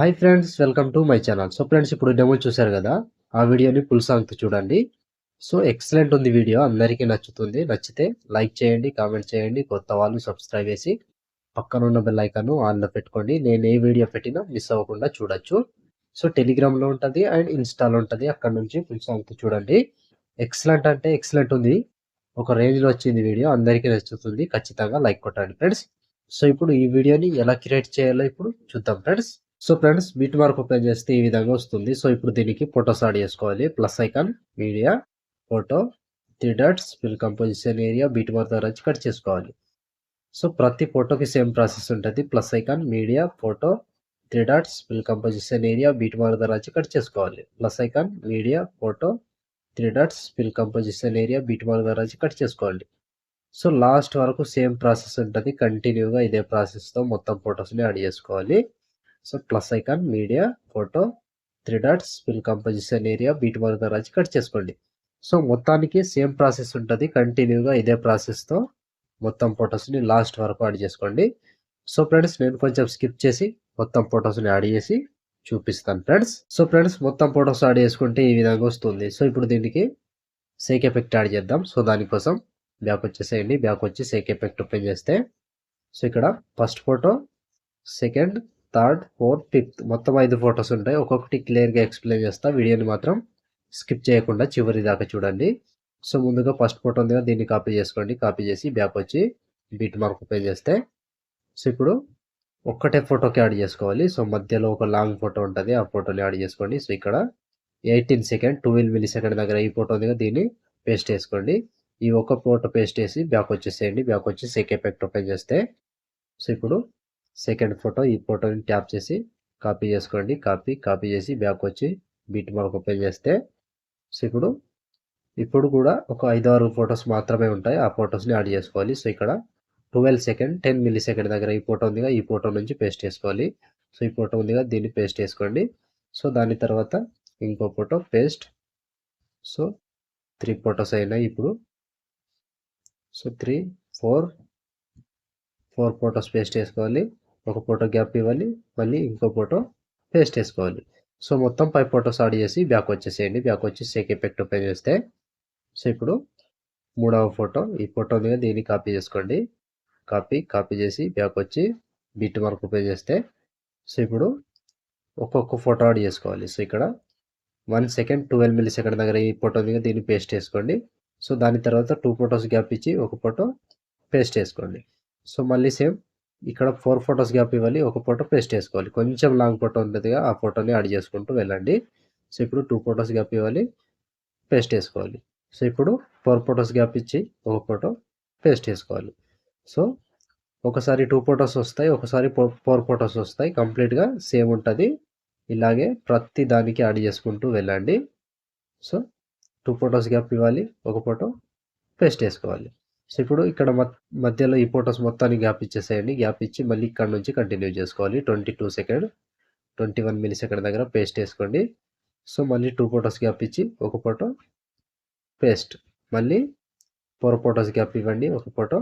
Hi friends, welcome to my channel. So friends, ఇప్పుడు demo చూశారు కదా, ఆ వీడియోని ఫుల్ సాంగ్తో చూడండి. సో ఎక్సలెంట్ ఉంది వీడియో, అందరికీ నచ్చుతుంది. నచ్చితే లైక్ చేయండి, కామెంట్ చేయండి, కొత్త వాళ్ళు సబ్స్క్రైబ్ చేసి పక్కన ఉన్న బెల్ ఐకాన్ ఆన్లో పెట్టుకోండి. నేను ఏ వీడియో పెట్టినా మిస్ అవ్వకుండా చూడొచ్చు. సో టెలిగ్రామ్లో ఉంటుంది అండ్ ఇన్స్టాలో ఉంటుంది, అక్కడ నుంచి ఫుల్ సాంగ్తో చూడండి. ఎక్సలెంట్ అంటే ఎక్సలెంట్ ఉంది, ఒక రేంజ్లో వచ్చింది వీడియో, అందరికీ నచ్చుతుంది. ఖచ్చితంగా లైక్ కొట్టండి ఫ్రెండ్స్. సో ఇప్పుడు ఈ వీడియోని ఎలా క్రియేట్ చేయాలో ఇప్పుడు చూద్దాం friends. So friends, beat mark open చేస్తే ఈ విధంగా వస్తుంది. సో ఇప్పుడు దీనికి ఫొటోస్ యాడ్ చేసుకోవాలి. Plus icon, media, photo, 3 dots, fill composition area, beat mark దగ్గర వచ్చి కట్ చేసుకోవాలి. సో ప్రతి ఫోటోకి సేమ్ ప్రాసెస్ ఉంటుంది. Plus icon, media, photo, 3 dots, fill composition area, beat mark దగ్గర వచ్చి కట్ చేసుకోవాలి. Plus icon, media, photo, 3 dots, fill composition area, beat mark దగ్గర వచ్చి కట్ చేసుకోవాలి. సో లాస్ట్ వరకు సేమ్ ప్రాసెస్ ఉంటుంది. కంటిన్యూగా ఇదే ప్రాసెస్తో మొత్తం ఫొటోస్ని యాడ్ చేసుకోవాలి. So plus icon, media, photo, 3 dots, fill composition area, beat mark దగ్గర వచ్చి కట్ చేసుకోండి. సో మొత్తానికి సేమ్ ప్రాసెస్ ఉంటుంది. కంటిన్యూగా ఇదే ప్రాసెస్తో మొత్తం ఫొటోస్ని లాస్ట్ వరకు యాడ్ చేసుకోండి. సో ఫ్రెండ్స్, నేను కొంచెం స్కిప్ చేసి మొత్తం ఫొటోస్ని యాడ్ చేసి చూపిస్తాను ఫ్రెండ్స్. సో ఫ్రెండ్స్, మొత్తం ఫొటోస్ యాడ్ చేసుకుంటే ఈ విధంగా వస్తుంది. సో ఇప్పుడు దీనికి సేక్ ఎఫెక్ట్ యాడ్ చేద్దాం. సో దానికోసం బ్యాక్ వచ్చేసేయండి. బ్యాక్ వచ్చి సేక్ ఎఫెక్ట్ ఓపెన్ చేస్తే, సో ఇక్కడ first photo, second, third, fourth, fifth మొత్తం 5 ఫొటోస్ ఉంటాయి. ఒక్కొక్కటి క్లియర్గా ఎక్స్ప్లెయిన్ చేస్తా, వీడియోని మాత్రం స్కిప్ చేయకుండా చివరి దాకా చూడండి. సో ముందుగా ఫస్ట్ ఫోటో ఉంది కదా, దీన్ని కాపీ చేసుకోండి. కాపీ చేసి బ్యాక్ వచ్చి బీట్ మార్క్ ఓపెన్ చేస్తే, సో ఇప్పుడు ఒక్కటే ఫోటోకి యాడ్ చేసుకోవాలి. సో మధ్యలో ఒక లాంగ్ ఫోటో ఉంటుంది, ఆ ఫోటోని యాడ్ చేసుకోండి. సో ఇక్కడ 18 సెకండ్ 12 మిల్లీ సెకండ్ దగ్గర ఈ ఫోటో ఉంది కదా, దీన్ని పేస్ట్ చేసుకోండి. ఈ ఒక ఫోటో పేస్ట్ చేసి బ్యాక్ వచ్చేసేయండి. బ్యాక్ వచ్చి సేక్ ఎఫెక్ట్ ఓపెన్ చేస్తే, సో ఇప్పుడు సెకండ్ ఫోటో, ఈ ఫోటోని ట్యాప్ చేసి కాపీ చేసుకోండి. కాపీ చేసి బ్యాక్ వచ్చి బీట్ మార్క్ ఓపెన్ చేస్తే, సో ఇప్పుడు కూడా ఒక 5-6 ఫొటోస్ మాత్రమే ఉంటాయి, ఆ ఫొటోస్ని యాడ్ చేసుకోవాలి. సో ఇక్కడ 12 సెకండ్ 10 మిల్లీ సెకండ్ దగ్గర ఈ ఫోటో ఉందిగా, ఈ ఫోటో నుంచి పేస్ట్ చేసుకోవాలి. సో ఈ ఫోటో ఉందిగా, దీన్ని పేస్ట్ చేసుకోండి. సో దాని తర్వాత ఇంకో ఫోటో పేస్ట్. సో 3 ఫొటోస్ అయినాయి ఇప్పుడు. సో 3, 4 ఫొటోస్ పేస్ట్ చేసుకోవాలి. ఒక ఫోటో గ్యాప్ ఇవ్వాలి, మళ్ళీ ఇంకో ఫోటో పేస్ట్ చేసుకోవాలి. సో మొత్తం 5 ఫొటోస్ యాడ్ చేసి బ్యాక్ వచ్చేసేయండి. బ్యాక్ వచ్చి సేక్ ఎఫెక్ట్ ఓపెన్ చేస్తే, సో ఇప్పుడు మూడవ ఫోటో, ఈ ఫోటో మీద దీన్ని కాపీ చేసుకోండి. కాపీ చేసి బ్యాక్ వచ్చి బీట్ మార్క్ ఓపెన్ చేస్తే, సో ఇప్పుడు ఒక్కొక్క ఫోటో యాడ్ చేసుకోవాలి. సో ఇక్కడ 1 సెకండ్ 12 మిల్లీ సెకండ్ దగ్గర ఈ ఫోటో మీద దీన్ని పేస్ట్ చేసుకోండి. సో దాని తర్వాత 2 ఫొటోస్ గ్యాప్ ఇచ్చి ఒక ఫోటో పేస్ట్ చేసుకోండి. సో మళ్ళీ సేమ్ ఇక్కడ 4 ఫొటోస్ గ్యాప్ ఇవ్వాలి, ఒక ఫోటో పేస్ట్ చేసుకోవాలి. కొంచెం లాంగ్ ఫోటో ఉంటుందిగా, ఆ ఫోటోని యాడ్ చేసుకుంటూ వెళ్ళండి. సో ఇప్పుడు 2 ఫొటోస్ గ్యాప్ ఇవ్వాలి, పేస్ట్ చేసుకోవాలి. సో ఇప్పుడు 4 ఫొటోస్ గ్యాప్ ఇచ్చి ఒక ఫోటో పేస్ట్ చేసుకోవాలి. సో ఒకసారి 2 ఫొటోస్ వస్తాయి, ఒకసారి 4 ఫొటోస్ వస్తాయి. కంప్లీట్గా సేమ్ ఉంటుంది. ఇలాగే ప్రతి దానికి యాడ్ చేసుకుంటూ వెళ్ళండి. సో 2 ఫొటోస్ గ్యాప్ ఇవ్వాలి, ఒక ఫోటో పేస్ట్ చేసుకోవాలి. సో ఇప్పుడు ఇక్కడ మధ్యలో ఈ ఫొటోస్ మొత్తాన్ని గ్యాప్ ఇచ్చేసేయండి. గ్యాప్ ఇచ్చి మళ్ళీ ఇక్కడ నుంచి కంటిన్యూ చేసుకోవాలి. 22 సెకండ్ 21 మిల్లీ సెకండ్ దగ్గర పేస్ట్ చేసుకోండి. సో మళ్ళీ 2 ఫొటోస్ గ్యాప్ ఇచ్చి ఒక ఫోటో పేస్ట్, మళ్ళీ 4 ఫొటోస్ గ్యాప్ ఇవ్వండి, ఒక ఫోటో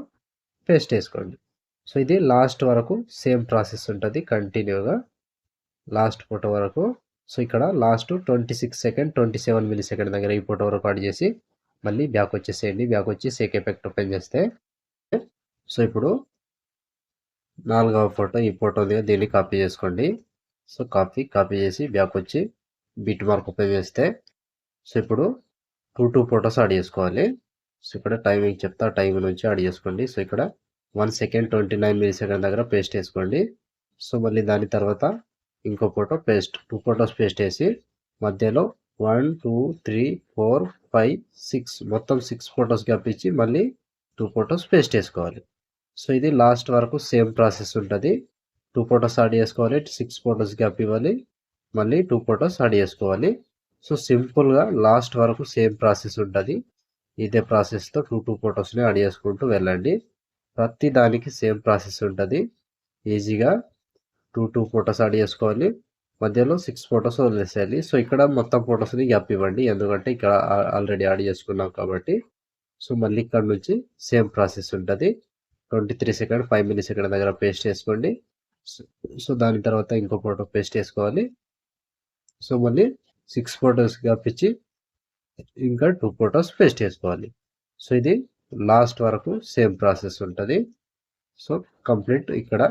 పేస్ట్ వేసుకోండి. సో ఇది లాస్ట్ వరకు సేమ్ ప్రాసెస్ ఉంటుంది కంటిన్యూగా, లాస్ట్ ఫోటో వరకు. సో ఇక్కడ లాస్ట్ 26 సెకండ్ 27 మిల్లీ సెకండ్ దగ్గర ఈ ఫోటో వరకు యాడ్ చేసి మళ్ళీ బ్యాక్ వచ్చేసేయండి. బ్యాక్ వచ్చి సేక్ ఎఫెక్ట్ ఓపెన్ చేస్తే, సో ఇప్పుడు 4వ ఫోటో, ఈ ఫోటో దగ్గర దీన్ని కాపీ చేసుకోండి. సో కాపీ చేసి బ్యాక్ వచ్చి బీట్ మార్క్ ఓపెన్ చేస్తే, సో ఇప్పుడు 2 ఫొటోస్ యాడ్ చేసుకోవాలి. సో ఇక్కడ టైమింగ్ చెప్తా, టైం నుంచి యాడ్ చేసుకోండి. సో ఇక్కడ 1 సెకండ్ 29 మిల్లీ సెకండ్ దగ్గర పేస్ట్ వేసుకోండి. సో మళ్ళీ దాని తర్వాత ఇంకో ఫోటో పేస్ట్, 2 ఫొటోస్ పేస్ట్ వేసి మధ్యలో 1 2 3 4 5 6 మొత్తం 6 ఫొటోస్ గ్యాప్ ఇచ్చి మళ్ళీ 2 ఫొటోస్ పేస్ట్ వేసుకోవాలి. సో ఇది లాస్ట్ వరకు సేమ్ ప్రాసెస్ ఉంటుంది. 2 ఫొటోస్ యాడ్ చేసుకోవాలి, 6 ఫొటోస్ గ్యాప్ ఇవ్వాలి, మళ్ళీ 2 ఫొటోస్ యాడ్ చేసుకోవాలి. సో సింపుల్గా లాస్ట్ వరకు సేమ్ ప్రాసెస్ ఉంటుంది. ఇదే ప్రాసెస్తో 2 ఫొటోస్ని యాడ్ చేసుకుంటూ వెళ్ళండి. ప్రతి దానికి సేమ్ ప్రాసెస్ ఉంటుంది. ఈజీగా 2 ఫొటోస్ యాడ్ చేసుకోవాలి, మధ్యలో 6 ఫొటోస్ వదిలేసేయాలి. సో ఇక్కడ మొత్తం ఫొటోస్ని గ్యాప్ ఇవ్వండి, ఎందుకంటే ఇక్కడ ఆల్రెడీ యాడ్ చేసుకున్నాం కాబట్టి. సో మళ్ళీ ఇక్కడ నుంచి సేమ్ ప్రాసెస్ ఉంటుంది. 23 సెకండ్ 5 మిల్లీ సెకండ్ దగ్గర పేస్ట్ చేసుకోండి. సో దాని తర్వాత ఇంకో ఫోటో పేస్ట్ చేసుకోవాలి. సో మళ్ళీ 6 ఫోటోస్ గ్యాప్ ఇంకా 2 ఫోటోస్ పేస్ట్ చేసుకోవాలి. సో ఇది లాస్ట్ వరకు సేమ్ ప్రాసెస్ ఉంటుంది. సో కంప్లీట్ ఇక్కడ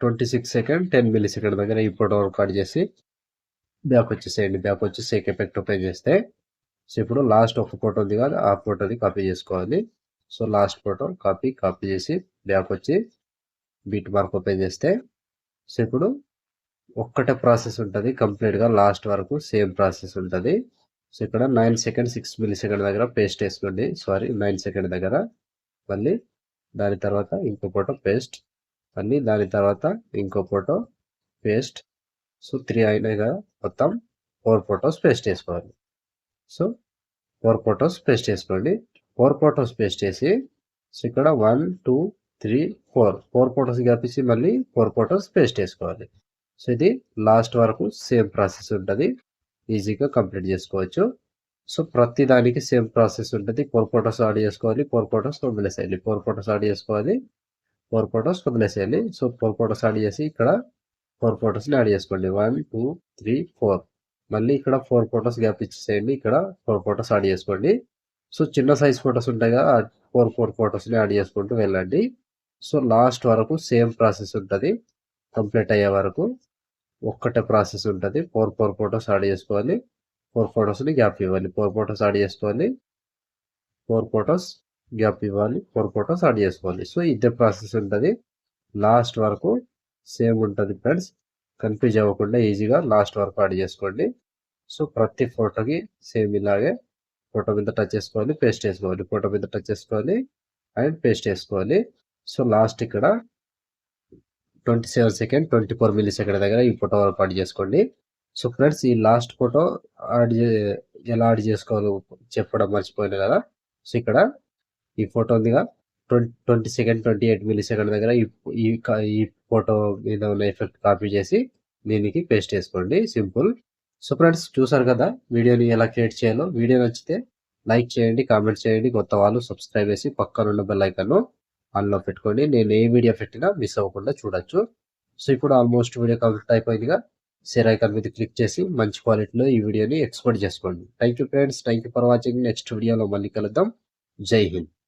26 సెకండ్ 10 మిల్లీ సెకండ్ దగ్గర ఈ ఫోటో రికార్డ్ చేసి బ్యాక్ వచ్చేసేయండి. బ్యాక్ వచ్చి సేక్ ఎఫెక్ట్ ఓపెన్ చేస్తే సో ఇప్పుడు లాస్ట్ ఒక ఫోటో ఉంది కదా, ఆ ఫోటోని కాపీ చేసుకోవాలి. సో లాస్ట్ ఫోటో కాపీ చేసి బ్యాక్ వచ్చి బీట్ మార్క్ ఓపెన్ చేస్తే సో ఇప్పుడు ఒక్కటే ప్రాసెస్ ఉంటుంది. కంప్లీట్గా లాస్ట్ వరకు సేమ్ ప్రాసెస్ ఉంటుంది. సో ఇక్కడ 9 సెకండ్ 6 మిల్లీ సెకండ్ దగ్గర పేస్ట్ వేసుకోండి. 9 సెకండ్ దగ్గర మళ్ళీ దాని తర్వాత ఇంకో ఫోటో పేస్ట్, మళ్ళీ దాని తర్వాత ఇంకో ఫోటో పేస్ట్. సో 3 అయినాయి కదా, మొత్తం 4 ఫొటోస్ పేస్ట్ చేసుకోవాలి. సో 4 ఫొటోస్ పేస్ట్ చేసుకోండి. 4 ఫొటోస్ పేస్ట్ చేసి సో ఇక్కడ 1 2 3 4 ఫొటోస్ గ్యాపించి మళ్ళీ 4 ఫొటోస్ పేస్ట్ చేసుకోవాలి. సో ఇది లాస్ట్ వరకు సేమ్ ప్రాసెస్ ఉంటుంది. ఈజీగా కంప్లీట్ చేసుకోవచ్చు. సో ప్రతి దానికి సేమ్ ప్రాసెస్ ఉంటుంది. 4 ఫొటోస్ యాడ్ చేసుకోవాలి, 4 ఫొటోస్ వదిలేసేయాలి, 4 ఫొటోస్ యాడ్ చేసుకోవాలి, 4 ఫొటోస్ వదిలేసేయాలి. సో 4 ఫొటోస్ యాడ్ చేసి ఇక్కడ 4 ఫొటోస్ని యాడ్ చేసుకోండి. 1 2 3 4 మళ్ళీ ఇక్కడ 4 ఫొటోస్ గ్యాప్ ఇచ్చేసేయండి. ఇక్కడ 4 ఫొటోస్ యాడ్ చేసుకోండి. సో చిన్న సైజ్ ఫొటోస్ ఉంటాయి కదా, 4 ఫొటోస్ని యాడ్ చేసుకుంటూ వెళ్ళండి. సో లాస్ట్ వరకు సేమ్ ప్రాసెస్ ఉంటుంది. కంప్లీట్ అయ్యే వరకు ఒక్కటే ప్రాసెస్ ఉంటుంది. 4 ఫొటోస్ యాడ్ చేసుకోవాలి, 4 ఫొటోస్ని గ్యాప్ ఇవ్వాలి, 4 ఫొటోస్ యాడ్ చేసుకోవాలి, 4 ఫొటోస్ గ్యాప్ ఇవ్వాలి, 4 ఫొటోస్ యాడ్ చేసుకోవాలి. సో ఇదే ప్రాసెస్ ఉంటుంది. లాస్ట్ వరకు సేమ్ ఉంటుంది ఫ్రెండ్స్. కన్ఫ్యూజ్ అవ్వకుండా ఈజీగా లాస్ట్ వరకు యాడ్ చేసుకోండి. సో ప్రతి ఫోటోకి సేమ్ ఇలాగే ఫోటో మీద టచ్ చేసుకోవాలి, పేస్ట్ చేసుకోవాలి, ఫోటో మీద టచ్ చేసుకోవాలి అండ్ పేస్ట్ చేసుకోవాలి. సో లాస్ట్ ఇక్కడ 27 సెకండ్ 24 మిల్లీ సెకండ్ దగ్గర ఈ ఫోటో వరకు యాడ్ చేసుకోండి. సో ఫ్రెండ్స్ ఈ లాస్ట్ ఫోటో ఎలా యాడ్ చేసుకోవాలో చెప్పడం మర్చిపోయినా కదా. సో ఇక్కడ ఈ ఫోటో ఉందిగా 20 సెకండ్ 28 మిల్లీ సెకండ్ దగ్గర ఈ ఫోటో మీద ఉన్న ఎఫెక్ట్ కాపీ చేసి దీనికి పేస్ట్ చేసుకోండి. సింపుల్. సో ఫ్రెండ్స్ చూసారు కదా వీడియోని ఎలా క్రియేట్ చేయాలో. వీడియో నచ్చితే లైక్ చేయండి, కామెంట్ చేయండి, కొత్త వాళ్ళు సబ్స్క్రైబ్ చేసి పక్కన ఉన్న బెల్ ఐకాన్ ఆన్లో పెట్టుకోండి. నేను ఏ వీడియో పెట్టినా మిస్ అవ్వకుండా చూడొచ్చు. సో ఇప్పుడు ఆల్మోస్ట్ వీడియో కంప్లీట్ అయిపోయిందిగా. షేర్ ఐకాన్ మీద క్లిక్ చేసి మంచి క్వాలిటీలో ఈ వీడియోని ఎక్స్పోర్ట్ చేసుకోండి. Thank you friends, thank you for watching. Next వీడియోలో మళ్ళీ కలుద్దాం. జై హింద్.